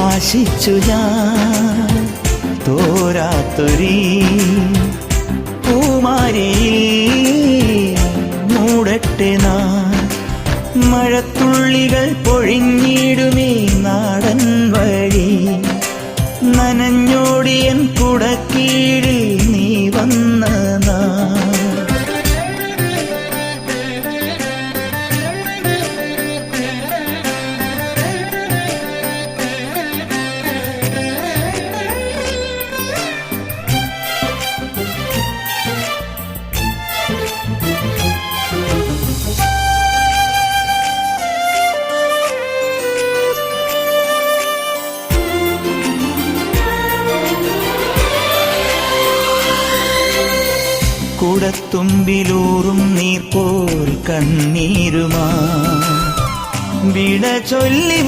ആശിച്ചു ഞാൻ തോരാത്തൊരീ പൂമാരി മൂടട്ടെ നാൻ മഴത്തുള്ളികൾ പൊഴിഞ്ഞിടുമേ നാടൻ വഴി നനഞ്ഞോടിയൻ കുടക്കീഴിൽ നീ വന്ന നാൾ കുടത്തുമ്പിലൂറും നീർപോൽ കണ്ണീരുമാ വിട ചൊല്ലി